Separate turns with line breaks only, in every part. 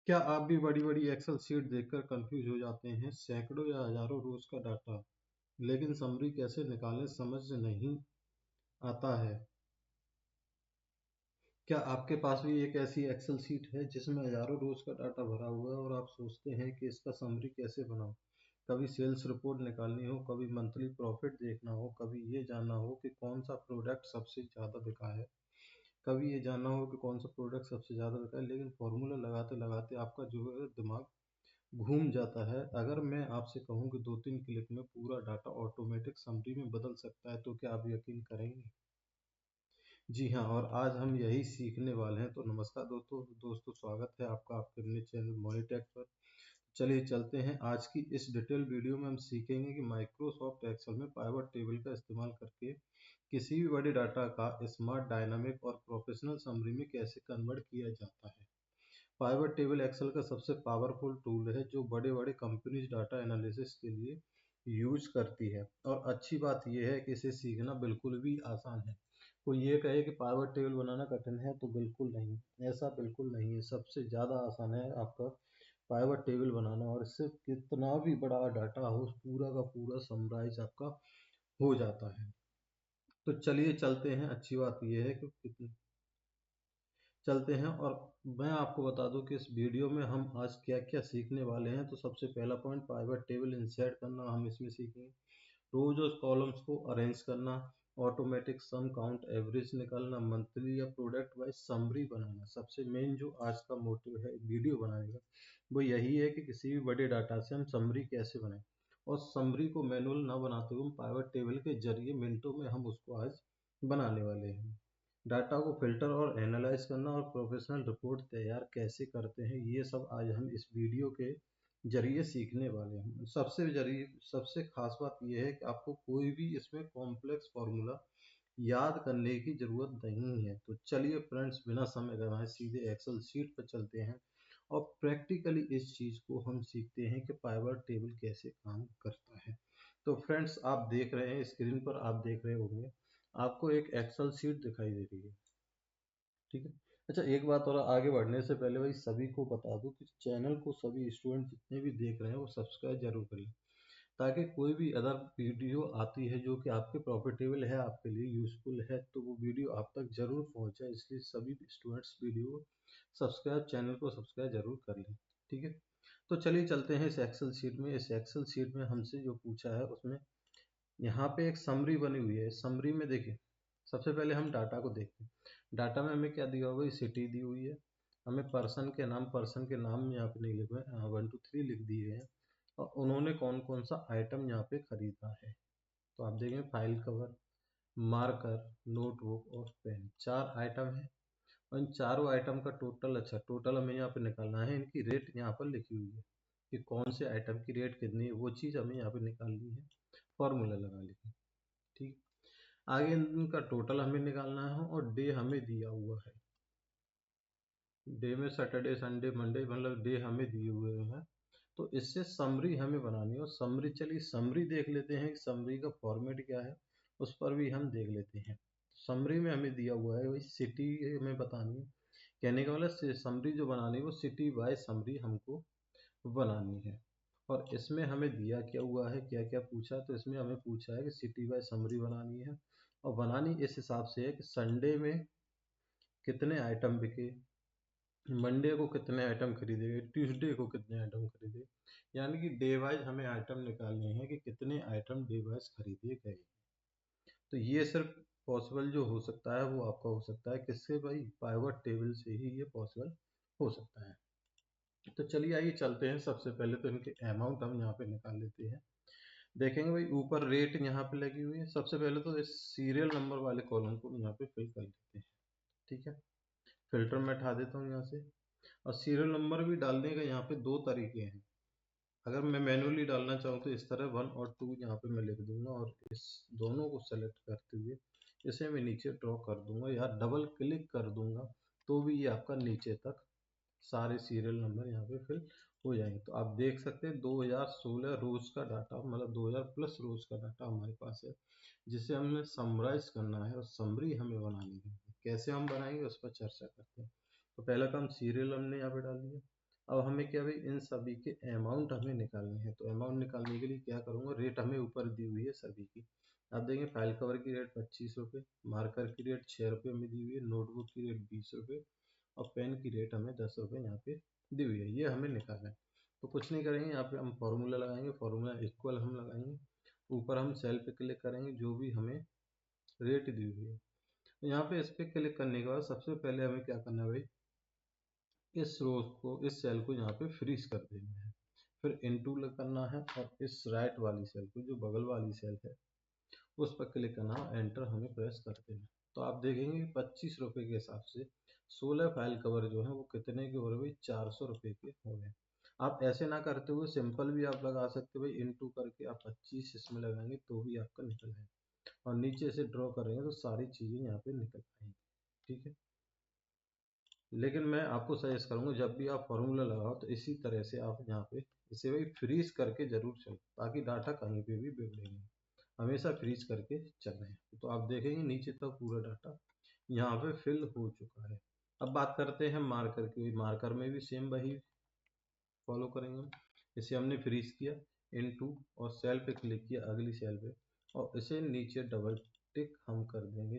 क्या आप भी बड़ी बड़ी एक्सेल शीट देखकर कंफ्यूज हो जाते हैं? सैकड़ों या हजारों रोज का डाटा, लेकिन समरी कैसे निकालें समझ नहीं आता है। क्या आपके पास भी एक ऐसी एक्सेल शीट है जिसमें हजारों रोज का डाटा भरा हुआ है और आप सोचते हैं कि इसका समरी कैसे बनाऊं? कभी सेल्स रिपोर्ट निकालनी हो, कभी मंथली प्रॉफिट देखना हो, कभी ये जानना हो कि कौन सा प्रोडक्ट सबसे ज़्यादा बिका है, कभी ये जानना हो कि कौन सा प्रोडक्ट सबसे ज़्यादा बिका है, लेकिन फॉर्मूला लगाते लगाते आपका जो है दिमाग घूम जाता है। अगर मैं आपसे कहूँ कि 2-3 क्लिक में पूरा डाटा ऑटोमेटिक समरी में बदल सकता है, तो क्या आप यकीन करेंगे? जी हाँ, और आज हम यही सीखने वाले हैं। तो नमस्कार दोस्तों, स्वागत है आपका आपके अपने चैनल मॉनिटेक पर। चलिए चलते हैं। आज की इस डिटेल वीडियो में हम सीखेंगे कि माइक्रोसॉफ्ट एक्सेल में पाइवट टेबल का इस्तेमाल करके किसी भी बड़े डाटा का स्मार्ट, डायनामिक और प्रोफेशनल समरी में कैसे कन्वर्ट किया जाता है। पाइवट टेबल एक्सेल का सबसे पावरफुल टूल है जो बड़े बड़े कंपनीज डाटा एनालिसिस के लिए यूज करती है। और अच्छी बात यह है कि इसे सीखना बिल्कुल भी आसान है। कोई ये कहे कि पाइवट टेबल बनाना कठिन है तो बिल्कुल नहीं, ऐसा बिल्कुल नहीं है। सबसे ज़्यादा आसान है आपका पाइवट टेबल बनाना, और इससे कितना भी बड़ा डाटा हो पूरा का पूरा समराइज आपका हो जाता है। तो चलिए चलते हैं। अच्छी बात यह है कि कितनी चलते हैं, और मैं आपको बता दूं कि इस वीडियो में हम आज क्या क्या सीखने वाले हैं। तो सबसे पहला पॉइंट, पाइवट टेबल इंसर्ट करना हम इसमें सीखेंगे। रोज और कॉलम्स को अरेंज करना, ऑटोमेटिक सम काउंट एवरेज निकालना, मंथली या प्रोडक्ट वाइज समरी बनाना। सबसे मेन जो आज का मोटिव है वीडियो बनाने का, वो यही है कि किसी भी बड़े डाटा से हम समरी कैसे बनाएं, और समरी को मैनुअल ना बनाते हुए पाइवट टेबल के जरिए मिनटों में हम उसको आज बनाने वाले हैं। डाटा को फिल्टर और एनालाइज करना और प्रोफेशनल रिपोर्ट तैयार कैसे करते हैं, ये सब आज हम इस वीडियो के जरिए सीखने वाले हैं। सबसे खास बात यह है कि आपको कोई भी इसमें कॉम्प्लेक्स फॉर्मूला याद करने की ज़रूरत नहीं है। तो चलिए फ्रेंड्स, बिना समय गंवाए सीधे एक्सेल शीट पर चलते हैं और प्रैक्टिकली इस चीज़ को हम सीखते हैं कि पाइवट टेबल कैसे काम करता है। तो फ्रेंड्स, आप देख रहे हैं स्क्रीन पर, आप देख रहे होंगे आपको एक एक्सेल शीट दिखाई दे रही है, ठीक है। अच्छा, एक बात और, आगे बढ़ने से पहले भाई सभी को बता दूं कि चैनल को सभी स्टूडेंट जितने भी देख रहे हैं वो सब्सक्राइब जरूर करें, ताकि कोई भी अदर वीडियो आती है जो कि आपके प्रॉफिटेबल है, आपके लिए यूजफुल है, तो वो वीडियो आप तक जरूर पहुंच जाए। इसलिए सभी स्टूडेंट्स वीडियो सब्सक्राइब, चैनल को सब्सक्राइब जरूर कर लें, ठीक है। तो चलिए चलते हैं इस एक्सेल शीट में। इस एक्सेल शीट में हमसे जो पूछा है उसमें यहाँ पे एक समरी बनी हुई है। समरी में देखिए, सबसे पहले हम डाटा को देखते हैं। डाटा में हमें क्या दिया हुआ है? सिटी दी हुई है। हमें पर्सन के नाम यहाँ पे नहीं लिखे हैं, 1 2 3 लिख दिए हैं। और उन्होंने कौन कौन सा आइटम यहाँ पे खरीदा है। तो आप देखेंगे फाइल कवर, मार्कर, नोटबुक और पेन, 4 आइटम है। और इन चारों आइटम का टोटल, अच्छा टोटल हमें यहाँ पे निकालना है। इनकी रेट यहाँ पर लिखी हुई है कि कौन से आइटम की रेट कितनी है, वो चीज़ हमें यहाँ पे निकालनी है, फॉर्मूला लगा लेंगे, ठीक। आगे इनका टोटल हमें निकालना है और डे हमें दिया हुआ है। डे में सैटरडे, संडे, मंडे, मतलब डे हमें दिए हुए हैं। तो इससे समरी हमें बनानी है। और समरी, चलिए समरी देख लेते हैं कि समरी का फॉर्मेट क्या है, उस पर भी हम देख लेते हैं। समरी में हमें दिया हुआ है वही सिटी हमें बतानी है। कहने का मतलब समरी जो बनानी है वो सिटी बाय समरी हमको बनानी है। और इसमें हमें दिया क्या हुआ है, क्या क्या पूछा, तो इसमें हमें पूछा है कि सिटी बाय समरी बनानी है। और बनानी इस हिसाब से है कि संडे में कितने आइटम बिके, मंडे को कितने आइटम खरीदे गए, ट्यूसडे को कितने आइटम खरीदे। यानी कि डे वाइज हमें आइटम निकालने हैं कि कितने आइटम डे वाइज खरीदे गए। तो ये सिर्फ पॉसिबल जो हो सकता है वो आपका हो सकता है किससे भाई? पाइवट टेबल से ही ये पॉसिबल हो सकता है। तो चलिए आइए चलते हैं। सबसे पहले तो इनके अमाउंट हम यहाँ पे निकाल लेते हैं। देखेंगे भाई ऊपर रेट यहाँ पे लगी हुई है। सबसे पहले तो इस सीरियल नंबर वाले कॉलम को यहाँ पे फिल कर लेते हैं, ठीक है। फिल्टर में हटा देता हूँ यहाँ से। और सीरियल नंबर भी डालने का यहाँ पे 2 तरीके हैं। अगर मैं मैनुअली डालना चाहूँ तो इस तरह 1 और 2 यहाँ पे मैं लिख दूंगा, और इस दोनों को सेलेक्ट करते हुए इसे मैं नीचे ड्रॉ कर दूंगा या डबल क्लिक कर दूंगा, तो भी ये आपका नीचे तक सारे सीरियल नंबर यहाँ पे फिल हो जाएंगे। तो आप देख सकते हैं 2016 रोज का डाटा, मतलब 2000 प्लस रोज का डाटा हमारे पास है, जिसे हमने समराइज करना है और समरी हमें बनानी है। कैसे हम बनाएंगे उस पर चर्चा करते हैं। तो पहला काम सीरियल हमने यहाँ पे डाल दिया। अब हमें क्या भाई इन सभी के अमाउंट हमें निकालने हैं, तो अमाउंट निकालने के लिए क्या करूँगा, रेट हमें ऊपर दी हुई है सभी की। आप देखेंगे फाइल कवर की रेट 25 रुपये, मार्कर की रेट 6 रुपये में दी हुई है, नोटबुक की रेट 20 रुपये और पेन की रेट हमें 10 रुपये यहाँ पे दी हुई है। ये हमें निकालना है। तो कुछ नहीं करेंगे, यहाँ पे हम फॉर्मूला लगाएंगे, फॉर्मूला इक्वल हम लगाएंगे, ऊपर हम सेल पे क्लिक करेंगे जो भी हमें रेट दी हुई है। तो यहाँ पे इस पर क्लिक करने के बाद सबसे पहले हमें क्या करना है भाई, इस रो को, इस सेल को यहाँ पे फ्रीज कर देना है, फिर इनटू करना है और इस राइट वाली सेल को, जो बगल वाली सेल है, उस पर क्लिक करना है, एंटर हमें प्रेस कर देना। तो आप देखेंगे 25 रुपये के हिसाब से 16 फाइल कवर जो है वो कितने के हो रहे भाई, 400 रुपये के हो रहे हैं। आप ऐसे ना करते हुए सिंपल भी आप लगा सकते हो भाई, इनटू करके आप 25 इसमें लगाएंगे तो भी आपका निकल जाएगा, और नीचे से ड्रॉ करेंगे तो सारी चीज़ें यहाँ पे निकल आएंगी। ठीक है, लेकिन मैं आपको सजेस्ट करूंगा जब भी आप फॉर्मूला लगाओ तो इसी तरह से आप यहाँ पे इसे भाई फ्रीज करके जरूर चलो, ताकि डाटा कहीं पे भी बिगड़े नहीं, हमेशा फ्रीज करके चलें। तो आप देखेंगे नीचे तक पूरा डाटा यहाँ पे फिल हो चुका है। अब बात करते हैं मार्कर की। मार्कर में भी सेम वही फॉलो करेंगे हम। इसे हमने फ्रीज किया, इनटू और सेल पे क्लिक किया, अगली सेल पे, और इसे नीचे डबल टिक हम कर देंगे,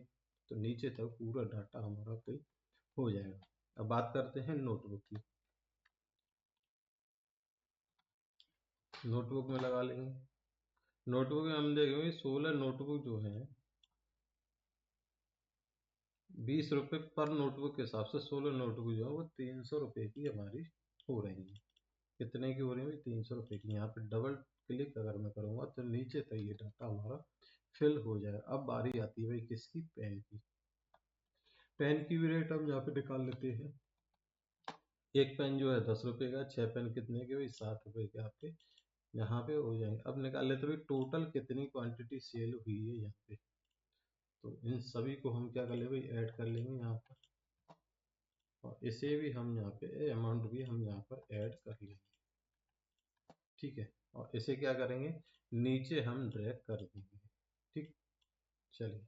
तो नीचे तक पूरा डाटा हमारा फिल हो जाएगा। अब बात करते हैं नोटबुक की। नोटबुक में लगा लेंगे। नोटबुक में हम देखेंगे 16 नोटबुक जो है 20 रुपये पर नोटबुक के हिसाब से 16 नोटबुक जो है वो 300 रुपये की हमारी हो रही है। कितने की हो रही है? 300 रुपये की। यहाँ पे डबल क्लिक अगर मैं करूँगा तो नीचे तक ये डाटा हमारा फिल हो जाए। अब बारी आती है भाई किसकी, पेन की। पेन की भी रेट हम यहाँ पे निकाल लेते हैं। एक पेन जो है 10 रुपये का, 6 पेन कितने के भाई, 7 रुपये के आपके यहाँ पे हो जाएंगे। अब निकाल लेते भाई टोटल कितनी क्वांटिटी सेल हुई है यहाँ पे। तो इन सभी को हम क्या कर ले भाई, ऐड कर लेंगे यहाँ पर, और इसे भी हम यहाँ पे अमाउंट भी हम यहाँ पर ऐड कर लेंगे। ठीक है, और इसे क्या करेंगे, नीचे हम ड्रैग कर देंगे। ठीक, चलिए,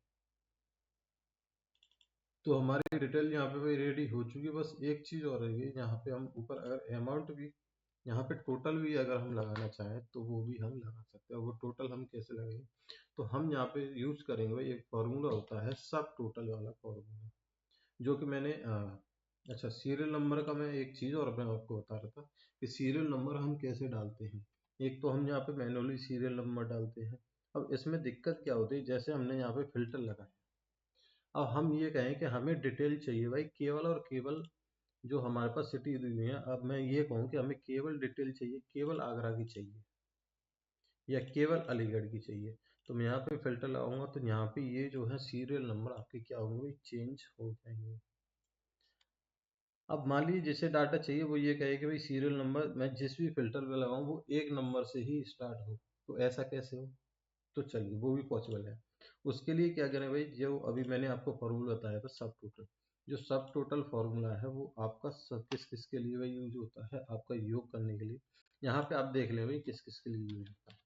तो हमारी डिटेल यहाँ पे भाई रेडी हो चुकी है। बस एक चीज़ और रही है, यहाँ पे हम ऊपर अगर अमाउंट भी, यहाँ पे टोटल भी अगर हम लगाना चाहें तो वो भी हम लगा सकते हैं। वो टोटल हम कैसे लगाएंगे, तो हम यहाँ पे यूज करेंगे भाई, एक फॉर्मूला होता है सब टोटल वाला फॉर्मूला, जो कि मैंने अच्छा, सीरियल नंबर का मैं एक चीज़ और मैं आपको बता रहा था कि सीरियल नंबर हम कैसे डालते हैं। एक तो हम यहाँ पे मैनुअली सीरियल नंबर डालते हैं। अब इसमें दिक्कत क्या होती है, जैसे हमने यहाँ पे फिल्टर लगाया, अब हम ये कहें कि हमें डिटेल चाहिए भाई केवल और केवल जो हमारे पास सिटी दी हुई है। अब मैं ये कहूँ कि हमें केवल डिटेल चाहिए, केवल आगरा की चाहिए या केवल अलीगढ़ की चाहिए, तो मैं यहाँ पे फिल्टर लगाऊंगा, तो यहाँ पे ये जो है सीरियल नंबर आपके क्या होंगे, चेंज हो जाएंगे। अब मान लीजिए जिसे डाटा चाहिए वो ये कहे कि भाई सीरियल नंबर मैं जिस भी फिल्टर पे लगाऊं वो एक नंबर से ही स्टार्ट हो, तो ऐसा कैसे हो, तो चलिए वो भी पॉसिबल है। उसके लिए क्या करें भाई, जो अभी मैंने आपको फॉर्मूला बताया था सब टोटल, जो सब टोटल फॉर्मूला है वो आपका सब किस किस के लिए भाई यूज होता है, आपका योग करने के लिए। यहाँ पे आप देख लें भाई किस किस के लिए यूज होता है।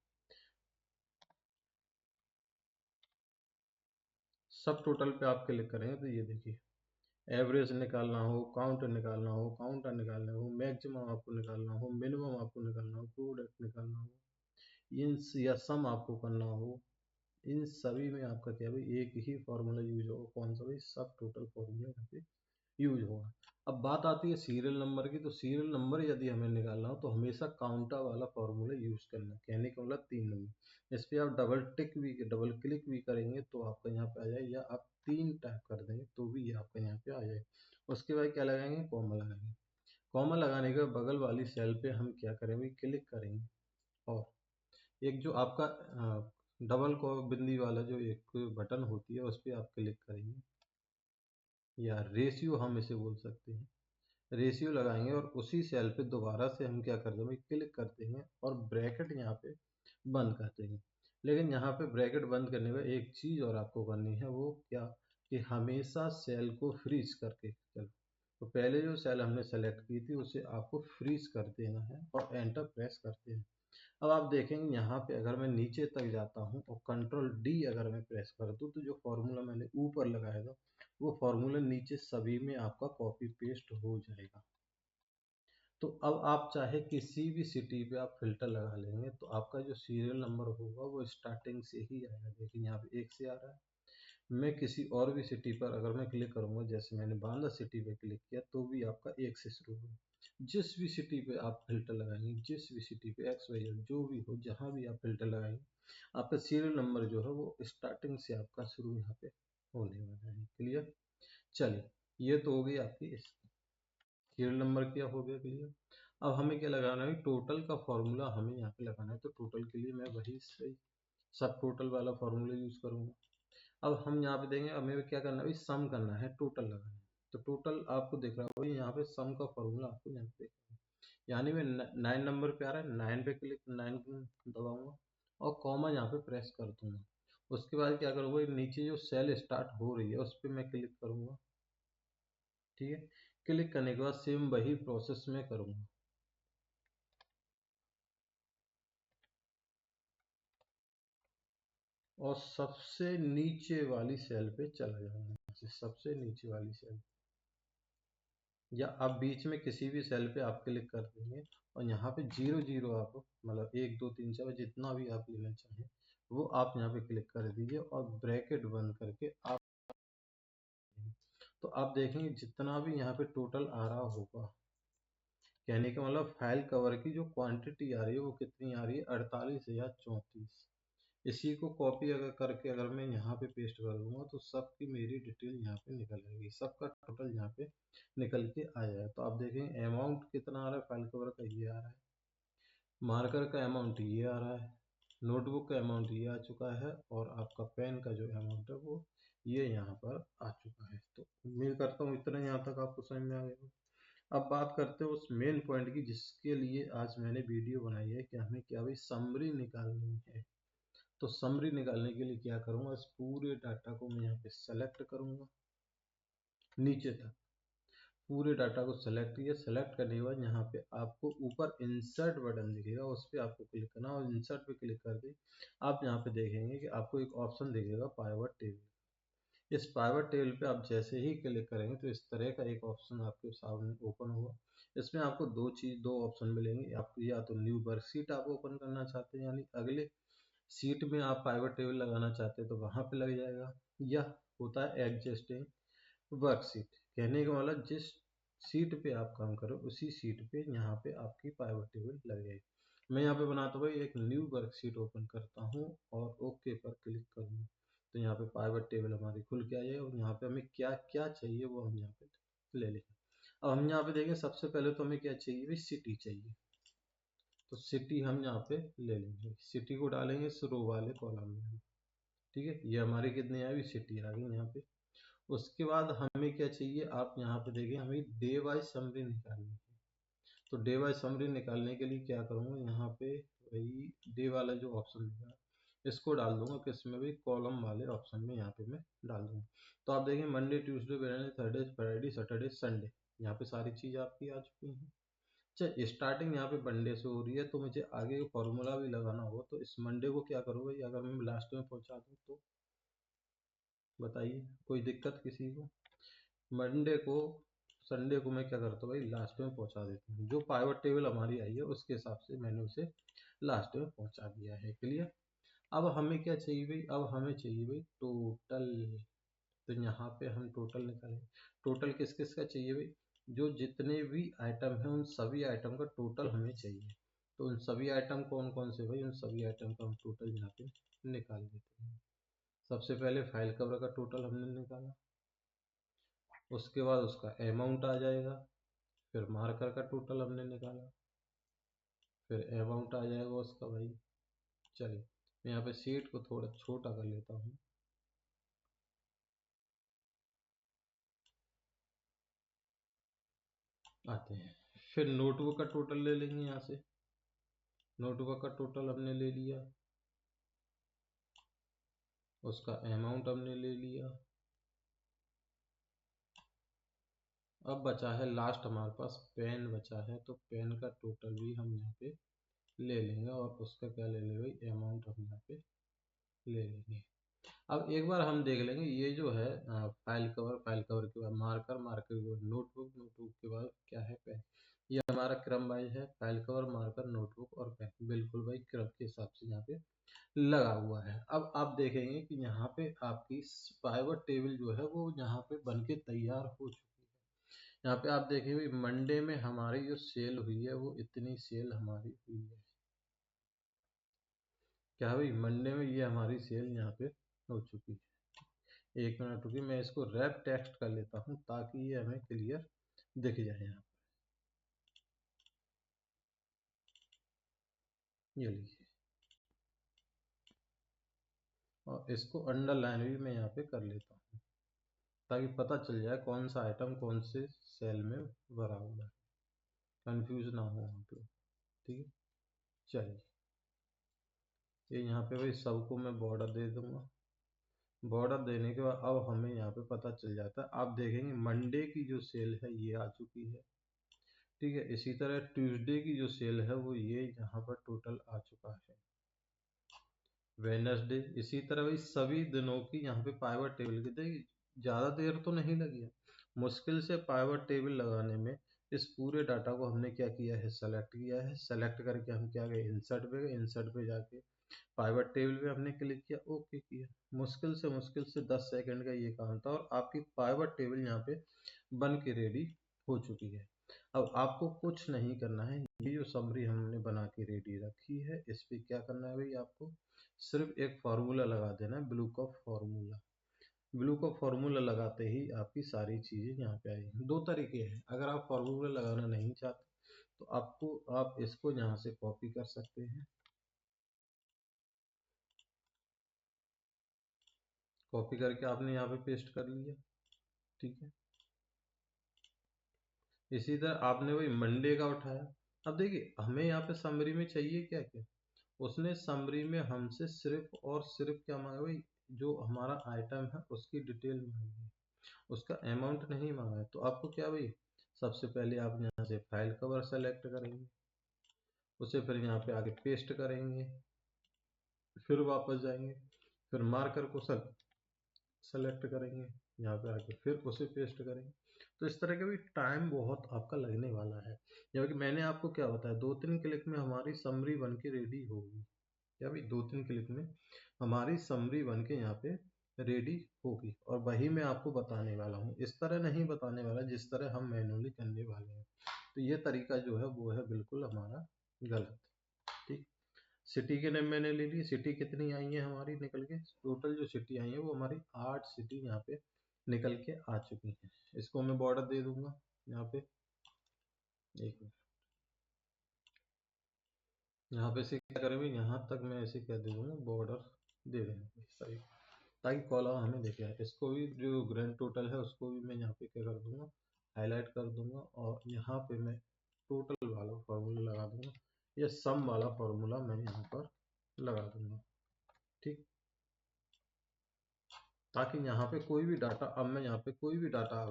सब टोटल पे आप क्लिक करेंगे तो ये देखिए, एवरेज निकालना हो, काउंट निकालना हो, काउंटर निकालना हो, मैक्सिमम आपको निकालना हो, मिनिमम आपको निकालना हो, प्रोडक्ट निकालना हो, इन या सम आपको करना हो, इन सभी में आपका क्या भाई एक ही फॉर्मूला यूज होगा। कौन सा भाई, सब टोटल फॉर्मूला यहाँ पे यूज होगा। अब बात आती है सीरियल नंबर की, तो सीरियल नंबर यदि हमें निकालना हो तो हमेशा काउंटर वाला फॉर्मूला यूज करना है। कहने का मतलब 3 नंबर, इस पर आप डबल टिक भी, डबल क्लिक भी करेंगे तो आपका यहाँ पे आ जाए, या आप 3 टाइप कर देंगे तो भी ये आपका यहाँ पे आ जाए। उसके बाद क्या लगाएंगे, कॉमा लगाएंगे। कॉमा लगाने के बगल वाली सेल पे हम क्या करेंगे, क्लिक करेंगे, और एक जो आपका डबल को बिंदी वाला जो एक बटन होती है उस पर आप क्लिक करेंगे, या रेशियो हम इसे बोल सकते हैं। रेशियो लगाएंगे और उसी सेल पे दोबारा से हम क्या करते हैं, क्लिक करते हैं और ब्रैकेट यहाँ पे बंद करते हैं। लेकिन यहाँ पे ब्रैकेट बंद करने में एक चीज़ और आपको करनी है, वो क्या, कि हमेशा सेल को फ्रीज करके चलो। तो पहले जो सेल हमने सेलेक्ट की थी उसे आपको फ्रीज कर देना है और एंटर प्रेस करते हैं। अब आप देखेंगे यहाँ पे अगर मैं नीचे तक जाता हूँ और कंट्रोल डी अगर मैं प्रेस कर दूँ तो जो फॉर्मूला मैंने ऊपर लगाया था वो फॉर्मूला नीचे सभी में आपका कॉपी पेस्ट हो जाएगा। तो अब आप चाहे किसी भी सिटी पे आप फिल्टर लगा लेंगे तो आपका जो सीरियल नंबर होगा वो स्टार्टिंग से ही आएगा। देखिए यहाँ पे 1 से आ रहा है। मैं किसी और भी सिटी पर अगर मैं क्लिक करूंगा, जैसे मैंने बांदा सिटी पे क्लिक किया, तो भी आपका 1 से शुरू होगा। जिस भी सिटी पे आप फिल्टर लगाएंगे, जिस भी सिटी पे एक्स वाई जेड जो भी हो, जहाँ भी आप फिल्टर लगाएंगे, आपका सीरियल नंबर जो है वो स्टार्टिंग से आपका शुरू यहाँ पे होने वाला है। क्लियर? चलिए, ये तो हो गई आपकी सीरियल नंबर क्या हो गया क्लियर। अब हमें क्या लगाना है, टोटल का फॉर्मूला हमें यहाँ पे लगाना है। तो टोटल के लिए मैं वही सब टोटल वाला फॉर्मूला यूज करूंगा। अब हम यहाँ पे देंगे, हमें क्या करना है, सम करना है, टोटल लगाना है। तो टोटल आपको दिख रहा होगा यहाँ पे सम का फॉर्मूला आपको यहाँ पे, यानी मैं 9 नंबर पे आ रहा है, 9 पे क्लिक 9 दबाऊंगा और कॉमा यहाँ पे प्रेस कर दूंगा। उसके बाद क्या करूँगा, नीचे जो सेल स्टार्ट हो रही है उस पर मैं क्लिक करूंगा। ठीक है, क्लिक करने के बाद सेम वही प्रोसेस में करूंगा। और सबसे नीचे वाली सेल पे चला जाऊंगा, सबसे नीचे वाली सेल, या आप बीच में किसी भी सेल पे आप क्लिक कर देंगे और यहाँ पे 0 0 आप मतलब 1 2 3 4 जितना भी आप लेना चाहें वो आप यहाँ पे क्लिक कर दीजिए और ब्रैकेट बंद करके आप, तो आप देखेंगे जितना भी यहाँ पे टोटल आ रहा होगा, कहने का मतलब फाइल कवर की जो क्वांटिटी आ रही है वो कितनी आ रही है, 48,034। इसी को कॉपी अगर करके अगर मैं यहाँ पे पेस्ट कर दूंगा तो सबकी मेरी डिटेल यहाँ पे निकल आएगी, सबका टोटल यहाँ पे निकल के आ जाएगा। तो आप देखेंगे अमाउंट कितना आ रहा है, फाइल कवर का ये आ रहा है, मार्कर का अमाउंट ये आ रहा है, नोटबुक का अमाउंट ये आ चुका है, और आपका पेन का जो अमाउंट है वो ये यहाँ पर आ चुका है। तो उम्मीद करता हूँ इतना यहाँ तक आपको समझ में आ गया। अब बात करते हैं उस मेन पॉइंट की जिसके लिए आज मैंने वीडियो बनाई है कि हमें क्या भाई समरी निकालनी है। तो समरी निकालने के लिए क्या करूँगा, इस पूरे डाटा को मैं यहाँ पे सेलेक्ट करूँगा, नीचे तक पूरे डाटा को सेलेक्ट किया। सेलेक्ट करने के बाद यहाँ पे आपको ऊपर इंसर्ट बटन दिखेगा, उस पर आपको क्लिक करना, और इंसर्ट पे क्लिक कर दे आप यहाँ पे देखेंगे कि आपको एक ऑप्शन दिखेगा पाइवट टेबल। इस पाइवट टेबल पे आप जैसे ही क्लिक करेंगे तो इस तरह का एक ऑप्शन आपके सामने ओपन होगा। इसमें आपको दो ऑप्शन मिलेंगे, आप या तो न्यू वर्कशीट आप ओपन करना चाहते हैं, यानी अगले सीट में आप पाइवट टेबल लगाना चाहते हैं तो वहां पे लग जाएगा, या होता है एडजस्टिंग वर्कशीट, कहने का मतलब जिस सीट पे आप काम करो उसी सीट पे यहाँ पे आपकी पाइवट टेबल लग जाएगी। मैं यहाँ पे बनाता हूँ एक न्यू वर्कशीट ओपन करता हूँ और ओके पर क्लिक करूँगा, तो यहाँ पे पाइवट टेबल हमारी खुल के आ जाएगी और यहाँ पे हमें क्या क्या चाहिए वो हम यहाँ पे ले लेंगे। अब हम यहाँ पे देखें, सबसे पहले तो हमें क्या चाहिए भाई, सिटी चाहिए। तो सिटी हम यहाँ पे ले लेंगे, सिटी को डालेंगे इस रो वाले कॉलम में। ठीक है, ये हमारी कितनी आ गई, सिटी आ गई यहाँ पे। उसके बाद हमें क्या चाहिए, आप यहाँ पे देखिए हमें डे वाइज समरी निकालनी है। तो डे वाइज समरी निकालने के लिए क्या करूँगा, यहाँ पे वही डे वाला जो ऑप्शन दिखा है इसको डाल दूंगा, किसमें भी कॉलम वाले ऑप्शन में यहाँ पे मैं डाल दूंगा। तो आप देखें Monday Tuesday Wednesday Thursday Friday Saturday Sunday, यहाँ पे सारी चीज़ आपकी आ चुकी हैं। अच्छा, स्टार्टिंग यहाँ पे मंडे से हो रही है तो मुझे आगे फॉर्मूला भी लगाना होगा, तो इस मंडे को क्या करूँगा, अगर मैं लास्ट में पहुँचा दूँ तो बताइए, कोई दिक्कत किसी को? मंडे को संडे को मैं क्या करता हूँ भाई, लास्ट में पहुंचा देता हूँ, जो पाइवट टेबल हमारी आई है उसके हिसाब से मैंने उसे लास्ट में पहुंचा दिया है। क्लियर? अब हमें क्या चाहिए भाई, अब हमें चाहिए भाई टोटल। तो यहाँ पे हम टोटल निकालें, टोटल किस किस का चाहिए भाई, जो जितने भी आइटम हैं उन सभी आइटम का टोटल हमें चाहिए। तो उन सभी आइटम कौन कौन से भाई, उन सभी आइटम का हम टोटल यहाँ पे निकाल देते हैं। सबसे पहले फाइल कवर का टोटल हमने निकाला, उसके बाद उसका अमाउंट आ जाएगा, फिर मार्कर का टोटल हमने निकाला, फिर अमाउंट आ जाएगा उसका भाई। चलिए, मैं यहाँ पे शीट को थोड़ा छोटा कर लेता हूँ। आते हैं, फिर नोटबुक का टोटल ले लेंगे यहाँ से, नोटबुक का टोटल हमने ले लिया, उसका अमाउंट हमने ले लिया। अब बचा है लास्ट हमारे पास पेन बचा है, तो पेन का टोटल भी हम यहाँ पे ले लेंगे और उसका क्या ले लेंगे भाई, अमाउंट हम यहाँ पे ले लेंगे। अब एक बार हम देख लेंगे ये जो है फाइल कवर, फाइल कवर के बाद मार्कर, मार्कर के बाद नोटबुक, नोटबुक के बाद क्या है पेन। ये हमारा क्रम वाइज है, फाइल कवर, मार्कर, नोटबुक और पेन, बिल्कुल भाई क्रम के हिसाब से यहाँ पे लगा हुआ है। अब आप देखेंगे कि यहाँ पे आपकी पाइवट टेबल जो है वो यहाँ पे बन के तैयार हो चुकी है। यहाँ पे आप देखेंगे मंडे में हमारी जो सेल हुई है वो इतनी सेल हमारी हुई है। क्या भाई, मंडे में ये हमारी सेल यहाँ पे हो चुकी है। एक मिनट रुकिए, मैं इसको रैप टेक्स्ट कर लेता हूँ ताकि ये हमें क्लियर दिख जाए। यहाँ ये लीजिए, और इसको अंडरलाइन भी मैं यहाँ पे कर लेता हूँ ताकि पता चल जाए कौन सा आइटम कौन से सेल में भरा हुआ है, कंफ्यूज ना हो हम लोग। ठीक है, चलिए ये यहाँ पे भाई सबको मैं बॉर्डर दे दूंगा। बॉर्डर देने के बाद अब हमें यहाँ पे पता चल जाता है, आप देखेंगे मंडे की जो सेल है ये आ चुकी है। ठीक है, इसी तरह ट्यूसडे की जो सेल है वो ये यहाँ पर टोटल आ चुका है। वेडनेसडे, इसी तरह भाई सभी दिनों की यहाँ पे पाइवट टेबल की देखिए ज़्यादा देर तो नहीं लगी है। मुश्किल से पाइवट टेबल लगाने में इस पूरे डाटा को हमने क्या किया है, सेलेक्ट किया है। सेलेक्ट करके हम क्या गए, इंसर्ट पे गए। इंसर्ट पे जाके पाइवट टेबल पे हमने क्लिक किया, ओके किया। मुश्किल से 10 सेकंड का ये काम था और आपकी पाइवट टेबल यहाँ पे बन के रेडी हो चुकी है। अब आपको कुछ नहीं करना है, ये जो समरी हमने बना के रेडी रखी है इस पे क्या करना है भाई, आपको सिर्फ एक फार्मूला लगा देना है, ब्लू का फार्मूला। ब्लू का फार्मूला लगाते ही आपकी सारी चीजें यहाँ पे आएगी। दो तरीके हैं, अगर आप फार्मूला लगाना नहीं चाहते तो आप इसको यहाँ से कॉपी कर सकते हैं। कॉपी करके आपने यहाँ पे पेस्ट कर लिया। ठीक है, इसी तरह आपने वही मंडे का उठाया। अब देखिए हमें यहाँ पे समरी में चाहिए क्या क्या, उसने समरी में हमसे सिर्फ और सिर्फ क्या मांगा भाई, जो हमारा आइटम है उसकी डिटेल मांगी है, उसका अमाउंट नहीं मांगा है। तो आपको क्या भाई, सबसे पहले आप यहाँ से फाइल कवर सेलेक्ट करेंगे, उसे फिर यहाँ पे आगे पेस्ट करेंगे, फिर वापस जाएंगे, फिर मार्कर को सेलेक्ट करेंगे, यहाँ पे आके फिर उसे पेस्ट करेंगे। तो इस तरह का भी टाइम बहुत आपका लगने वाला है, जबकि मैंने आपको क्या बताया, 2-3 क्लिक में हमारी समरी बन के रेडी होगी। क्या भाई, 2-3 क्लिक में हमारी समरी बन के यहाँ पे रेडी होगी, और वही मैं आपको बताने वाला हूँ। इस तरह नहीं बताने वाला जिस तरह हम मैनुअली करने वाले हैं। तो ये तरीका जो है वो है बिल्कुल हमारा गलत। ठीक, सिटी के नेम मैंने ले ली। सिटी कितनी आई है हमारी निकल के, टोटल जो सिटी आई है वो हमारी 8 सिटी यहाँ पे निकल के आ चुकी है। इसको मैं बॉर्डर दे दूंगा यहाँ पे, एक मिनट, यहाँ पे से क्या करेंगे, यहाँ तक मैं ऐसे क्या दे दूंगा, बॉर्डर दे देंगे सही, ताकि कॉलम हमें दिखे। इसको भी जो ग्रैंड टोटल है उसको भी मैं यहाँ पे क्या कर दूंगा, हाईलाइट कर दूंगा, और यहाँ पे मैं टोटल वाला फॉर्मूला लगा दूंगा, या सम वाला फॉर्मूला मैं यहाँ पर लगा दूंगा। ठीक, ताकि यहाँ पे कोई भी डाटा, अब मैं यहाँ पे कोई भी डाटा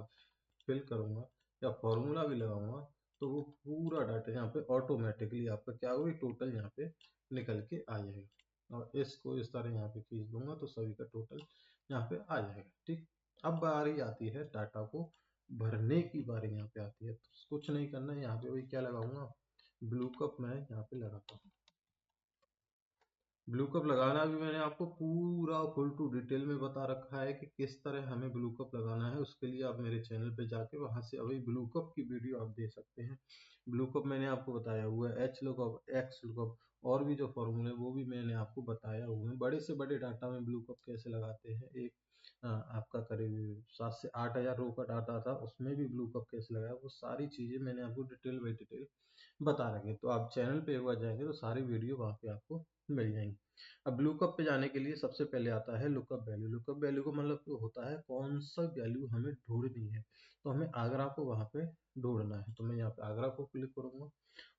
फिल करूँगा या फॉर्मूला भी लगाऊंगा तो वो पूरा डाटा यहाँ पे ऑटोमेटिकली आपका क्या होगा, टोटल यहाँ पे निकल के आ जाएगा। और इसको इस तरह यहाँ पे खींच दूंगा तो सभी का टोटल यहाँ पे आ जाएगा। ठीक, अब बारी आती है डाटा को भरने की, बारी यहाँ पे आती है। तो कुछ नहीं करना है, यहाँ पे वही क्या लगाऊंगा, ब्लू कप मैं यहाँ पे लगाता हूँ। ब्लू कप लगाना भी मैंने आपको पूरा फुल टू डिटेल में बता रखा है कि किस तरह हमें ब्लू कप लगाना है। उसके लिए आप मेरे चैनल पे जाके वहां से अभी ब्लू कप की वीडियो आप दे सकते हैं। ब्लू कप मैंने आपको बताया हुआ है, एच लुकअप, एक्स लुकअप, और भी जो फॉर्मूले हैं वो भी मैंने आपको बताया हुआ है। बड़े से बड़े डाटा में ब्लू कप कैसे लगाते हैं, एक आपका करीब 7 से 8 हज़ार रो का डाटा था, उसमें भी ब्लू कप कैसे लगाया, वो सारी चीजें मैंने आपको डिटेल बाई डिटेल बता रखे। तो आप चैनल पे एक बार जाएंगे तो सारी वीडियो वहाँ पे आपको मिल जाएंगी। अब लुकअप पे जाने के लिए सबसे पहले आता है लुकअप वैल्यू। लुकअप वैल्यू का मतलब तो होता है कौन सा वैल्यू हमें ढूंढनी है, तो हमें आगरा को वहां पे ढूंढना है। तो मैं यहाँ पे आगरा को क्लिक करूंगा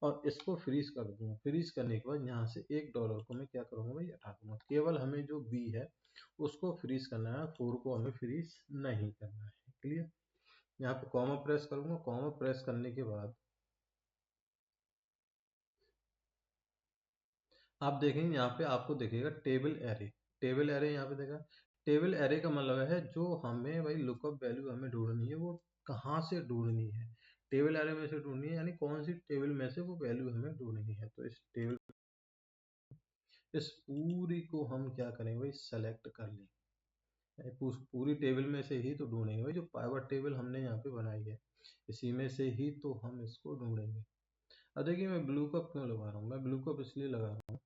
और इसको फ्रीज कर दूंगा। फ्रीज करने के बाद यहाँ से $1 को मैं क्या करूंगा भाई, हटा दूंगा। केवल हमें जो बी है उसको फ्रीज करना है, 4 को हमें फ्रीज नहीं करना है। क्लियर, यहाँ पे कॉमा प्रेस करूंगा। कॉमा प्रेस करने के बाद आप देखेंगे यहाँ पे आपको दिखेगा टेबल एरे। टेबल एरे यहाँ पे देखा, टेबल एरे का मतलब है जो हमें भाई लुकअप वैल्यू हमें ढूंढनी है वो कहाँ से ढूंढनी है, टेबल एरे में से ढूंढनी है, यानी कौन कौन सी टेबल में से वो वैल्यू हमें ढूंढनी है। तो इस पूरी को हम क्या करेंगे भाई, सेलेक्ट कर लें। पूरी टेबल में से ही तो ढूंढेंगे भाई, जो पाइवट टेबल हमने यहाँ पे बनाई है इसी में से ही तो हम इसको ढूंढेंगे। अब देखिए मैं ब्लू कप क्यों लगा रहा हूँ, मैं ब्लू कप इसलिए लगा रहा हूँ,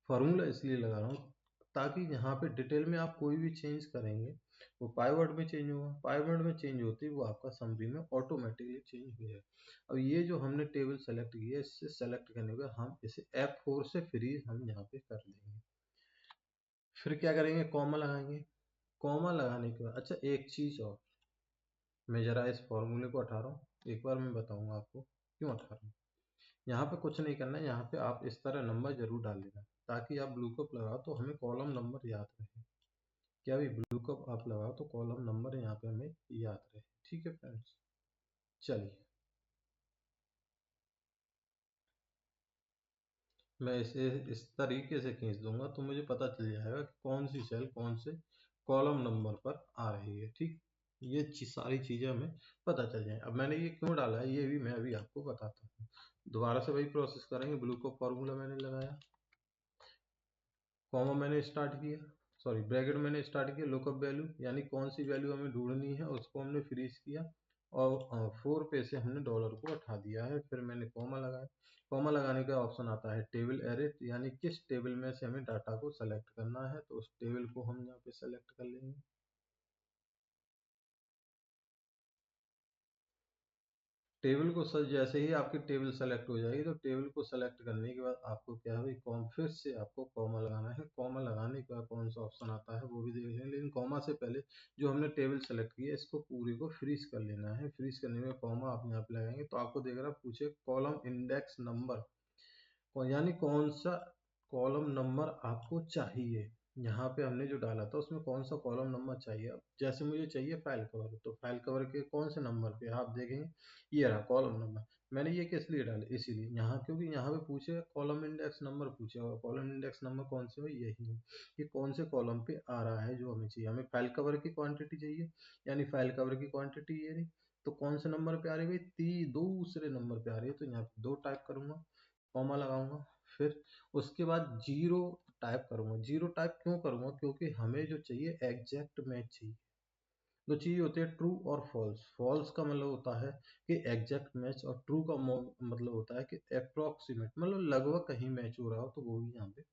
फार्मूला इसलिए लगा रहा हूँ ताकि यहाँ पे डिटेल में आप कोई भी चेंज करेंगे वो पाइवट में चेंज होगा, पाइवट में चेंज होती है वो आपका समरी में ऑटोमेटिकली चेंज हो जाएगा। अब ये जो हमने टेबल सेलेक्ट किया है, इससे सेलेक्ट करने के बाद हम इसे F4 से फ्रीज हम यहाँ पे कर देंगे। फिर क्या करेंगे, कॉमा लगाएंगे। कॉमा लगाने के बाद अच्छा एक चीज और, मैं जरा इस फॉर्मूले को हटा रहा हूँ, एक बार मैं बताऊंगा आपको क्यों हटा रहा हूँ। यहाँ पे कुछ नहीं करना है, यहाँ पे आप इस तरह नंबर जरूर डाल देना ताकि आप ब्लू कप लगाओ तो हमें कॉलम नंबर याद रहे। क्या भी ब्लू कप आप लगाओ तो कॉलम नंबर यहाँ पे हमें याद रहे। ठीक है फ्रेंड्स, चलिए मैं इसे इस तरीके से खींच दूंगा तो मुझे पता चल जाएगा कि कौन सी सेल कौन से कॉलम नंबर पर आ रही है। ठीक, ये सारी चीजें हमें पता चल जाए। अब मैंने ये क्यों डाला है ये भी मैं अभी आपको बताता हूँ। दोबारा से वही प्रोसेस करेंगे, ब्लू कप फॉर्मूला मैंने लगाया, कॉमा मैंने स्टार्ट किया, सॉरी ब्रैकेट मैंने स्टार्ट किया, लुकअप वैल्यू यानी कौन सी वैल्यू हमें ढूंढनी है उसको हमने फ्रीज किया और 4 पे से हमने डॉलर को हटा दिया है। फिर मैंने कॉमा लगाया, कॉमा लगाने का ऑप्शन आता है टेबल एरे, यानी किस टेबल में से हमें डाटा को सेलेक्ट करना है तो उस टेबल को हम यहाँ पे सेलेक्ट कर लेंगे। टेबल को सर जैसे ही आपकी टेबल सेलेक्ट हो जाएगी तो टेबल को सेलेक्ट करने के बाद आपको क्या है भाई, कॉम फिर से आपको कॉमा लगाना है। कॉमा लगाने के बाद कौन सा ऑप्शन आता है वो भी देख लेंगे, लेकिन कॉमा से पहले जो हमने टेबल सेलेक्ट की है इसको पूरी को फ्रीज कर लेना है। फ्रीज करने में कॉमा आप यहाँ पे लगाएंगे तो आपको देख रहा पूछे कॉलम इंडेक्स नंबर, यानी कौन सा कॉलम नंबर आपको चाहिए। यहाँ पे हमने जो डाला था उसमें कौन सा कॉलम नंबर चाहिए। अब जैसे मुझे चाहिए फाइल कवर, तो फाइल कवर के कौन से नंबर पे आप देखेंगे ये रहा कॉलम नंबर। मैंने ये किस लिए डाले, इसीलिए यहाँ क्योंकि यहाँ पे पूछे कॉलम इंडेक्स नंबर पूछे और कॉलम इंडेक्स नंबर कौन से हो, यही है कि कौन से कॉलम पे आ रहा है जो हमें चाहिए। हमें फाइल कवर की क्वांटिटी चाहिए, यानी फाइल कवर की क्वांटिटी ये रही। तो कौन से नंबर पे आ रही है भाई, दूसरे नंबर पे आ रही है, तो यहाँ पे 2 टाइप करूंगा, कॉमा लगाऊंगा, फिर उसके बाद जीरो टाइप करूंगा। जीरो टाइप क्यों करूंगा, क्योंकि हमें जो चाहिए एग्जैक्ट मैच चाहिए। दो चीज होती है ट्रू और फॉल्स। फॉल्स का मतलब होता है कि एग्जैक्ट मैच, और ट्रू का मतलब होता है कि अप्रोक्सीमेट, मतलब लगभग कहीं मैच हो रहा हो तो वो भी यहाँ पे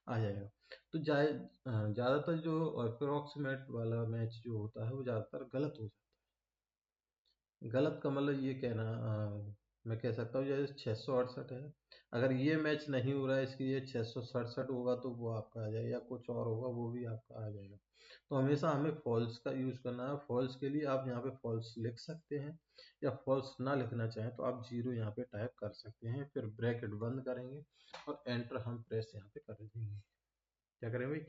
आ जाएगा। तो ज्यादातर जो अप्रोक्सीमेट वाला मैच जो होता है वो ज्यादातर गलत हो जाता है। गलत का मतलब ये कहना मैं कह सकता हूँ जैसे 668 है, अगर ये मैच नहीं हो रहा है इसकी, ये 667 होगा तो वो आपका आ जाएगा, या कुछ और होगा वो भी आपका आ जाएगा। तो हमेशा हमें फॉल्स का यूज करना है। फॉल्स के लिए आप यहाँ पे फॉल्स लिख सकते हैं, या फॉल्स ना लिखना चाहें तो आप जीरो यहाँ पे टाइप कर सकते हैं। फिर ब्रैकेट बंद करेंगे और एंटर हम प्रेस यहाँ पे कर देंगे। क्या करें भाई,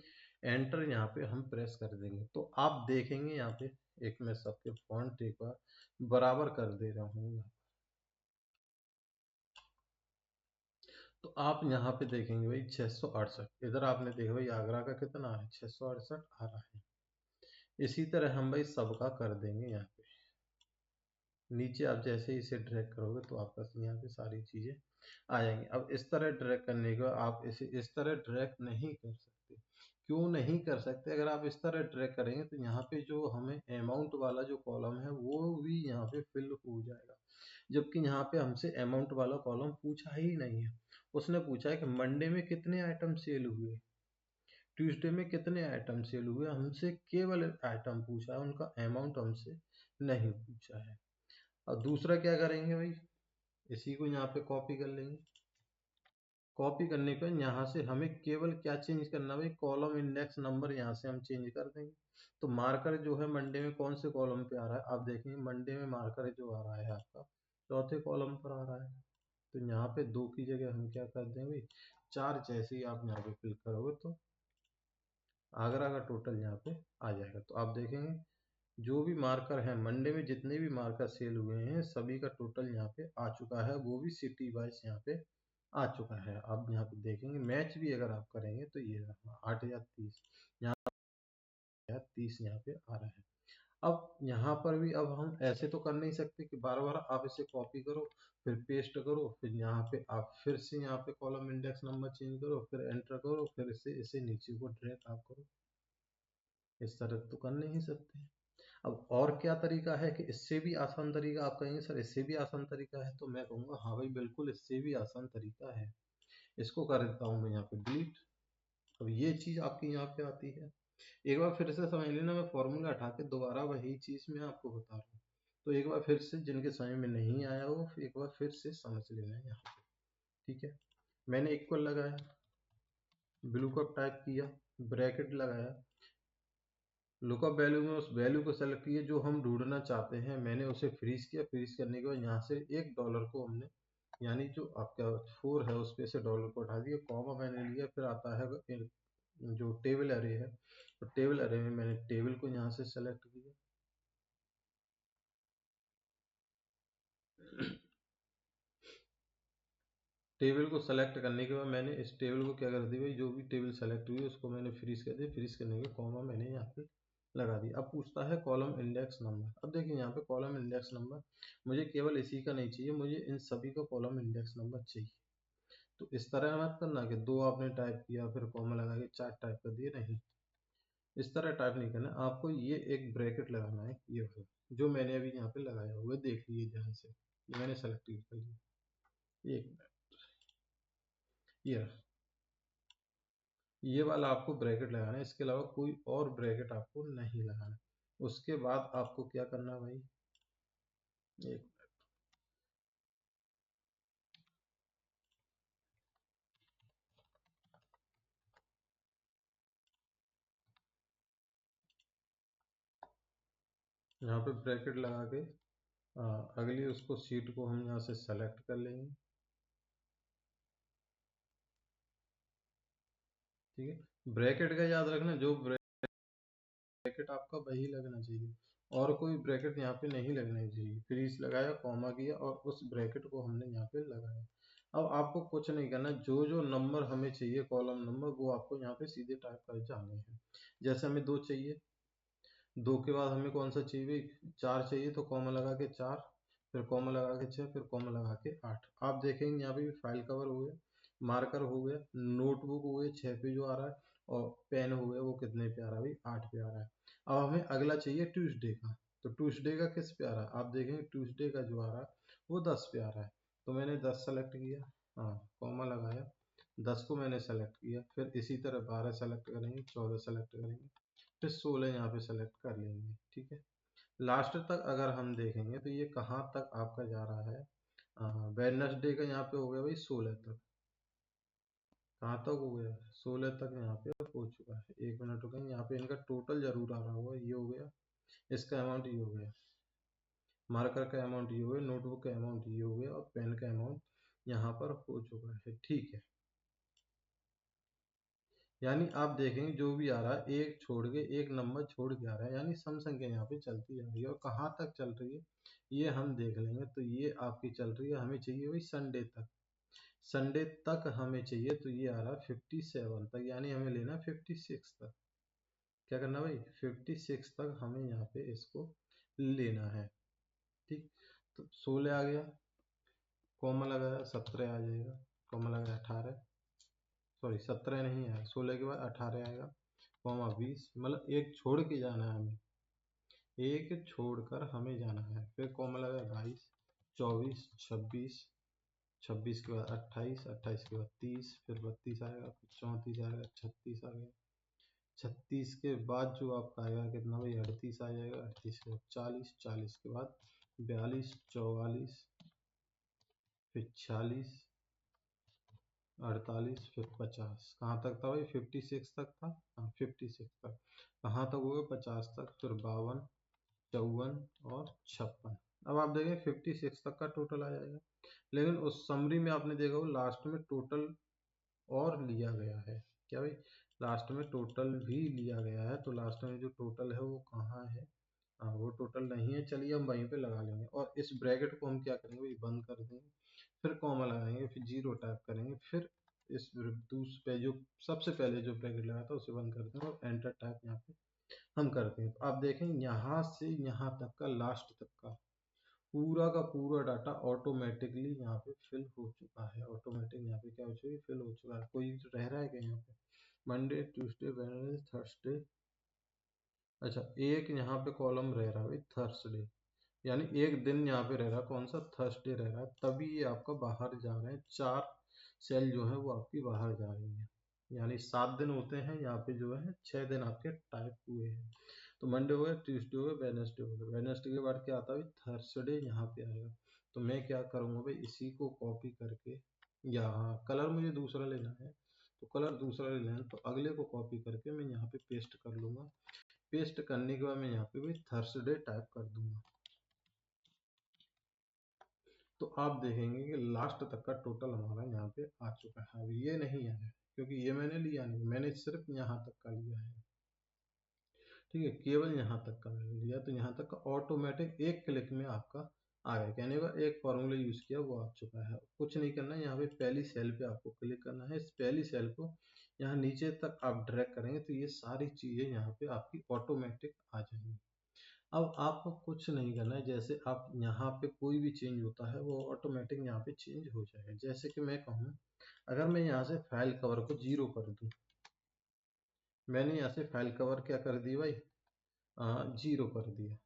एंटर यहाँ पे हम प्रेस कर देंगे तो आप देखेंगे यहाँ पे, एक मैं सबके फॉन्ट एक बार बराबर कर दे रहा हूँ। तो आप यहाँ पे देखेंगे भाई 668, इधर आपने देखा भाई आगरा का कितना है, 668 आ रहा है। इसी तरह हम भाई सबका कर देंगे यहाँ पे। नीचे आप जैसे ही इसे ड्रैग करोगे तो आपका यहाँ पे सारी चीजें आ जाएंगी। अब इस तरह ड्रैग करने के बाद आप इसे इस तरह ड्रैग नहीं कर सकते। क्यों नहीं कर सकते, अगर आप इस तरह ड्रैग करेंगे तो यहाँ पे जो हमें अमाउंट वाला जो कॉलम है वो भी यहाँ पे फिल हो जाएगा, जबकि यहाँ पे हमसे अमाउंट वाला कॉलम पूछा ही नहीं है। उसने पूछा है कि मंडे में कितने आइटम सेल हुए, ट्यूसडे में कितने आइटम सेल हुए, हमसे केवल आइटम पूछा है, उनका अमाउंट हमसे नहीं पूछा है। और दूसरा क्या करेंगे भाई, इसी को यहाँ पे कॉपी कर लेंगे। कॉपी करने पर यहाँ से हमें केवल क्या चेंज करना भाई, कॉलम इंडेक्स नंबर यहाँ से हम चेंज कर देंगे। तो मार्कर जो है मंडे में कौन से कॉलम पे आ रहा है, आप देखेंगे मंडे में मार्कर जो आ रहा है आपका चौथे कॉलम पर आ रहा है। तो यहाँ पे 2 की जगह हम क्या कर देंगे भाई, 4 जैसे ही आप यहाँ पे क्लिक करोगे तो आगरा का टोटल यहाँ पे आ जाएगा। तो आप देखेंगे जो भी मार्कर है मंडे में, जितने भी मार्कर सेल हुए हैं सभी का टोटल यहाँ पे आ चुका है, वो भी सिटी वाइज यहाँ पे आ चुका है। आप यहाँ पे देखेंगे मैच भी अगर आप करेंगे तो ये 8030 यहाँ 30 यहाँ पे आ रहा है। अब यहाँ पर भी अब हम ऐसे तो कर नहीं सकते कि बार बार आप इसे कॉपी करो फिर पेस्ट करो फिर यहाँ पे आप फिर से यहाँ पे कॉलम इंडेक्स नंबर चेंज करो फिर एंटर करो फिर इसे इसे नीचे को ड्रैग आप करो। इस तरह तो कर नहीं सकते। अब और क्या तरीका है कि इससे भी आसान तरीका, आप कहेंगे सर इससे भी आसान तरीका है, तो मैं कहूँगा हाँ भाई बिल्कुल इससे भी आसान तरीका है। इसको कर देता हूँ मैं यहाँ पे डिलीट। अब ये चीज़ आपकी यहाँ पे आती है। एक बार फिर से समझ लेना, मैं फॉर्मूला हटा के दोबारा वही चीज़ मैं आपको बता रहा हूँ, तो एक बार फिर से जिनके समझ में नहीं आया हो एक बार फिर से समझ लेना है यहाँ पे। ठीक है, मैंने इक्वल लगाया, ब्लू कप टाइप किया, ब्रैकेट लगाया, लुकअप वैल्यू में उस वैल्यू को सेलेक्ट किया जो हम ढूंढना चाहते हैं, मैंने उसे फ्रीज किया। फ्रीज करने के बाद यहाँ से $1 को हमने, यानी जो आपका 4 है उस पे से डॉलर को उठा दिया, कॉमा मैंने लिया, फिर आता है जो टेबल अरे है, तो टेबल अरे में मैंने टेबल को यहाँ से सेलेक्ट किया। टेबल को सेलेक्ट करने के बाद मैंने इस टेबल को क्या कर दिया भाई, जो भी टेबल सेलेक्ट हुई उसको मैंने फ्रीज कर दिया। फ्रीज करने के कॉमा मैंने यहाँ पे लगा दिया। अब पूछता है कॉलम इंडेक्स नंबर। अब देखिए यहाँ पे कॉलम इंडेक्स नंबर मुझे केवल इसी का नहीं चाहिए, मुझे इन सभी का कॉलम इंडेक्स नंबर चाहिए। तो इस तरह मत करना कि दो आपने टाइप किया फिर कॉमा लगा के 4 टाइप कर दिए, नहीं, इस तरह टाइप नहीं करना। आपको ये एक ब्रैकेट लगाना है, ये वाला जो मैंने अभी यहाँ पे लगाया हुआ है, देख लीजिए ध्यान से, ये मैंने सेलेक्ट कर लिया। एक ये ये वाला आपको ब्रैकेट लगाना है, इसके अलावा कोई और ब्रैकेट आपको नहीं लगाना। उसके बाद आपको क्या करना है भाई, एक यहाँ पे ब्रैकेट लगा के अगली उसको सीट को हम यहाँ से सेलेक्ट कर लेंगे। ठीक है, ब्रैकेट का याद रखना, जो ब्रैकेट आपका वही लगना चाहिए, और कोई ब्रैकेट यहाँ पे नहीं लगना चाहिए। फ्रीज लगाया, कॉमा किया और उस ब्रैकेट को हमने यहाँ पे लगाया। अब आपको कुछ नहीं करना, जो जो नंबर हमें चाहिए कॉलम नंबर वो आपको यहाँ पे सीधे टाइप कर जाने हैं। जैसे हमें 2 चाहिए, 2 के बाद हमें कौन सा चाहिए भाई, 4 चाहिए, तो कॉमा लगा के 4, फिर कॉमा लगा के 6, फिर कॉमा लगा के 8। आप देखेंगे यहाँ पे भी फाइल कवर हो गया, मार्कर हो गया, नोटबुक हो गया 6 पे जो आ रहा है, और पेन हो गया वो कितने पे आ रहा है भाई, 8 पे आ रहा है। अब हमें अगला चाहिए ट्यूसडे का, तो ट्यूसडे का किस पे आ रहा है, आप देखेंगे ट्यूसडे का जो आ रहा है वो 10 पे आ रहा है, तो मैंने 10 सेलेक्ट किया, हाँ कॉमा लगाया, 10 को मैंने सेलेक्ट किया, फिर इसी तरह 12 सेलेक्ट करेंगे, 14 सेलेक्ट करेंगे, फिर 16 यहाँ पे सेलेक्ट कर लेंगे। ठीक है, लास्ट तक अगर हम देखेंगे तो ये कहाँ तक आपका जा रहा है, वेडनेसडे का यहाँ पे हो गया भाई 16 तक। कहाँ तक हो गया, 16 तक यहाँ पे हो चुका है। एक मिनट रुकें, यहाँ पे इनका टोटल जरूर आ रहा होगा, ये हो गया, इसका अमाउंट ये हो गया, मार्कर का अमाउंट ये हो गया, नोटबुक का अमाउंट ये हो गया, और पेन का अमाउंट यहाँ पर हो चुका है। ठीक है, यानी आप देखेंगे जो भी आ रहा है एक छोड़ के एक नंबर छोड़ के आ रहा है, यानी सम संख्या यहाँ पे चलती जा रही है। और कहाँ तक चल रही है ये हम देख लेंगे, तो ये आपकी चल रही है, हमें चाहिए भाई संडे तक। संडे तक हमें चाहिए, तो ये आ रहा है 57 तक, यानी हमें लेना है 56 तक। क्या करना भाई, 56 तक हमें यहाँ पे इसको लेना है। ठीक, तो 16 आ गया, कॉमा लगाया, 17 आ जाएगा, कॉमा लगाया 18, सॉरी 17 नहीं है, 16 के बाद 18 आएगा, कॉमा 20, मतलब एक छोड़ के जाना है हमें, एक छोड़कर हमें जाना है, फिर कॉमा लगा 22, 24, 26, 26 के बाद 28, 28 के बाद 30, फिर 32 आएगा, फिर 34 आएगा, 36 आ गया, 36 के बाद जो आपका आएगा कितना भाई 38 आ जाएगा, 38 के बाद 40, 40 के बाद 42, 44, फिर 46, 48, फिर 50, कहाँ तक था भाई 56 तक था, हाँ 56 तक। कहाँ तक हो गया 50 तक, फिर 52, 54 और 56। अब आप देखें 56 तक का टोटल आ जाएगा। लेकिन उस समरी में आपने देखा वो लास्ट में टोटल और लिया गया है, क्या भाई, लास्ट में टोटल भी लिया गया है, तो लास्ट में जो टोटल है वो कहाँ है, हाँ वो टोटल नहीं है, चलिए हम वहीं पे लगा लेंगे। और इस ब्रैकेट को हम क्या करेंगे भाई, बंद कर देंगे, फिर कॉमा लगाएंगे, फिर जीरो टाइप करेंगे, फिर इस दूसरे पे जो सबसे पहले जो ब्रैकेट लगा था उसे बंद कर देंगे और एंटर टाइप यहाँ पे हम करते हैं। तो आप देखें यहाँ से यहाँ तक का, लास्ट तक का पूरा डाटा ऑटोमेटिकली यहाँ पे फिल हो चुका है। ऑटोमेटिक यहाँ पे क्या हो चुका है, फिल हो चुका है। कोई रह रहा है क्या यहाँ पे? मंडे, ट्यूसडे, वेडनेसडे, थर्सडे, अच्छा एक यहाँ पे कॉलम रह रहा है भाई थर्सडे, यानी एक दिन यहाँ पे रह रहा है, कौन सा? थर्सडे रह रहा है, तभी ये आपका बाहर जा रहे हैं। 4 सेल जो है वो आपकी बाहर जा रही है, यानी 7 दिन होते हैं, यहाँ पे जो है 6 दिन आपके टाइप हुए हैं। तो मंडे हो गया, ट्यूसडे हो गया, वेडनेसडे हो गया। वेडनेसडे के बाद क्या आता है? थर्सडे यहाँ पे आएगा। तो मैं क्या करूँगा भाई, इसी को कॉपी करके, यहाँ कलर मुझे दूसरा लेना है, तो कलर दूसरा लेना है, तो अगले को कॉपी करके मैं यहाँ पे पेस्ट कर लूँगा। पेस्ट करने के बाद मैं यहाँ पे भी थर्सडे टाइप कर दूंगा। तो आप देखेंगे कि लास्ट तक का टोटल हमारा यहाँ पे आ चुका है। अब ये नहीं आया क्योंकि ये मैंने लिया नहीं, मैंने सिर्फ यहाँ तक का लिया है, ठीक है, केवल यहाँ तक का मैंने लिया। तो यहाँ तक का ऑटोमेटिक एक क्लिक में आपका आ गया, कहने का एक फॉर्मूला यूज किया वो आ चुका है। कुछ नहीं करना है, यहाँ पे पहली सेल पे आपको क्लिक करना है। इस पहली सेल को यहाँ नीचे तक आप ड्रैग करेंगे तो ये सारी चीजें यहाँ पे आपकी ऑटोमेटिक आ जाएंगी। अब आपको कुछ नहीं करना है, जैसे आप यहाँ पे कोई भी चेंज होता है वो ऑटोमेटिक यहाँ पे चेंज हो जाएगा। जैसे कि मैं कहूँ, अगर मैं यहाँ से फाइल कवर को 0 कर दूँ, मैंने यहाँ से फाइल कवर क्या कर दी भाई, 0 कर दिया।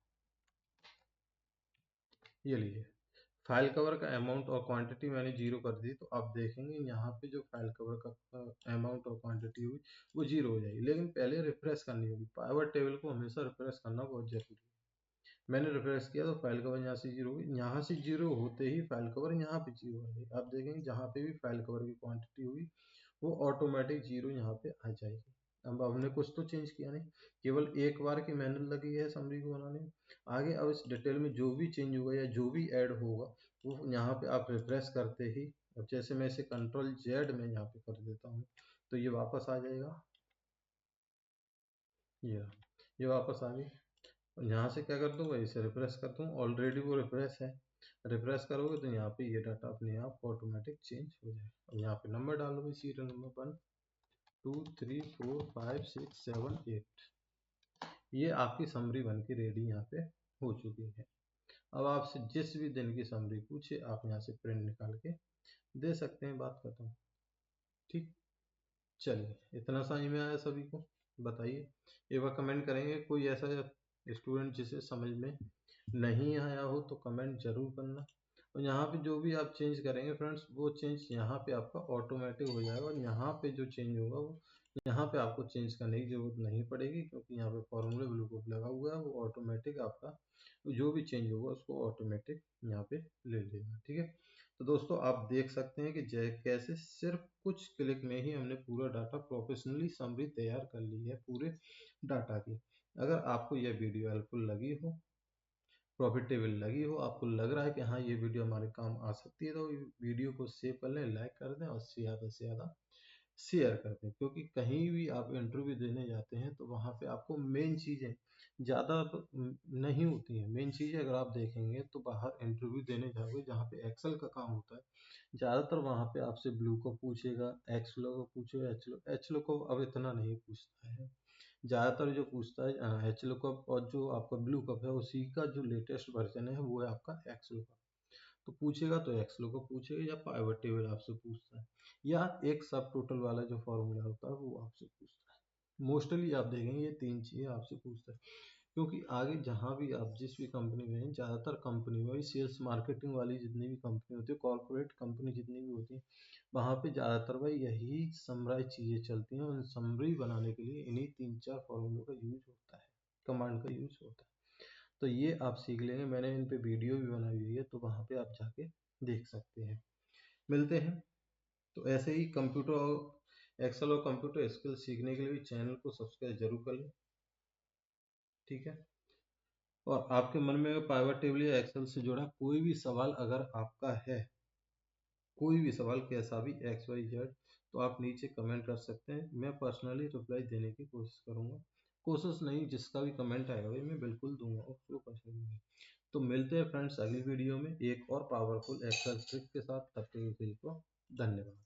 ये लीजिए, फाइल कवर का अमाउंट और क्वांटिटी मैंने 0 कर दी। तो आप देखेंगे यहाँ पे जो फाइल कवर का अमाउंट और क्वांटिटी हुई वो 0 हो जाएगी, लेकिन पहले रिफ्रेश करनी होगी। पाइवट टेबल को हमेशा रिफ्रेश करना बहुत जरूरी है। मैंने रिफ्रेश किया तो फाइल कवर यहाँ से 0 हुई, यहाँ से 0 होते ही फाइल कवर यहाँ पे 0 आ जाएगी। आप देखेंगे जहाँ पे भी फाइल कवर की क्वांटिटी हुई वो ऑटोमेटिक 0 यहाँ पे आ जाएगी। अब हमने कुछ तो चेंज किया नहीं, केवल एक बार की मेहनत लगी है समरी को बनाने में। आगे अब इस डिटेल में जो भी चेंज होगा या जो भी ऐड होगा वो यहाँ पे आप रिफ्रेश करते ही, अब जैसे मैं इसे कंट्रोल जेड में यहाँ पे कर देता हूँ तो ये वापस आ जाएगा। ये वापस आ गई। यहाँ से क्या कर दूँ भाई, इसे रिफ्रेश कर दूँ, ऑलरेडी वो रिफ्रेश है। रिफ्रेश करोगे तो यहाँ पे ये डाटा अपने आप ऑटोमेटिक चेंज हो जाएगा। अब यहाँ पे नंबर डाल दो, सीरियल नंबर 1 2 3 4 5 6 7 8। ये आपकी समरी बन के रेडी यहाँ पे हो चुकी है। अब आपसे जिस भी दिन की समरी पूछे आप यहाँ से प्रिंट निकाल के दे सकते हैं, बात खत्म। ठीक, चलिए इतना समझ में आया सभी को? बताइए, एक बार कमेंट करेंगे। कोई ऐसा स्टूडेंट जिसे समझ में नहीं आया हो तो कमेंट जरूर करना। और यहाँ पे जो भी आप चेंज करेंगे फ्रेंड्स, वो चेंज यहाँ पे आपका ऑटोमेटिक हो जाएगा। और यहाँ पे जो चेंज होगा वो यहाँ पे आपको चेंज करने की जरूरत नहीं पड़ेगी, क्योंकि यहाँ पे फॉर्मूले ब्लू को लगा हुआ है, वो ऑटोमेटिक आपका जो भी चेंज होगा उसको ऑटोमेटिक यहाँ पे ले लेगा। ठीक है, तो दोस्तों आप देख सकते हैं कि कैसे सिर्फ कुछ क्लिक में ही हमने पूरा डाटा प्रोफेशनली समरी तैयार कर ली है पूरे डाटा की। अगर आपको यह वीडियो हेल्पफुल लगी हो, प्रॉफिटेबल लगी हो, आपको लग रहा है कि हाँ ये वीडियो हमारे काम आ सकती है, तो वीडियो को सेव कर लें, लाइक कर दें और ज़्यादा से ज़्यादा शेयर कर दें। क्योंकि कहीं भी आप इंटरव्यू देने जाते हैं तो वहाँ पे आपको मेन चीज़ें ज़्यादा नहीं होती हैं। मेन चीज़ें अगर आप देखेंगे तो बाहर इंटरव्यू देने जाओगे जहाँ पे एक्सेल का काम होता है, ज़्यादातर वहाँ पे आपसे ब्लू को पूछेगा, एक्स लो को पूछेगा, एच लो को अब इतना नहीं पूछता है। ज़्यादातर जो पूछता है एच लो कप, और जो आपका ब्लू कप है उसी का जो लेटेस्ट वर्जन है वो है आपका एक्स लो कप। तो पूछेगा तो एक्स लो कप पूछेगा, या पाइवट टेबल आपसे पूछता है, या एक सब टोटल वाला जो फॉर्मूला होता है वो आपसे पूछता है। मोस्टली आप देखेंगे ये 3 चीज़ें आपसे पूछता है। क्योंकि आगे जहाँ भी आप जिस भी कंपनी में हैं, ज़्यादातर कंपनी में सेल्स मार्केटिंग वाली जितनी भी कंपनी होती है, कॉर्पोरेट कंपनी जितनी भी होती है, वहाँ पे ज़्यादातर भाई यही समराइज चीज़ें चलती हैं। और समरी बनाने के लिए इन्हीं 3-4 फॉर्मूलों का यूज होता है, कमांड का यूज होता है। तो ये आप सीख लेंगे, मैंने इन पे वीडियो भी बनाई हुई है, तो वहाँ पे आप जाके देख सकते हैं। मिलते हैं। तो ऐसे ही कंप्यूटर और एक्सेल और कंप्यूटर स्किल सीखने के लिए भी चैनल को सब्सक्राइब जरूर कर लें। ठीक है, और आपके मन में पाइवट टेबल या एक्सेल से जुड़ा कोई भी सवाल अगर आपका है, कोई भी सवाल कैसा भी XYZ, तो आप नीचे कमेंट कर सकते हैं। मैं पर्सनली रिप्लाई देने की कोशिश करूंगा। कोशिश नहीं, जिसका भी कमेंट आएगा भाई मैं बिल्कुल दूंगा, उसको पसंद। तो मिलते हैं फ्रेंड्स अगली वीडियो में एक और पावरफुल एक्सेल ट्रिक के साथ। तब तक के लिए धन्यवाद।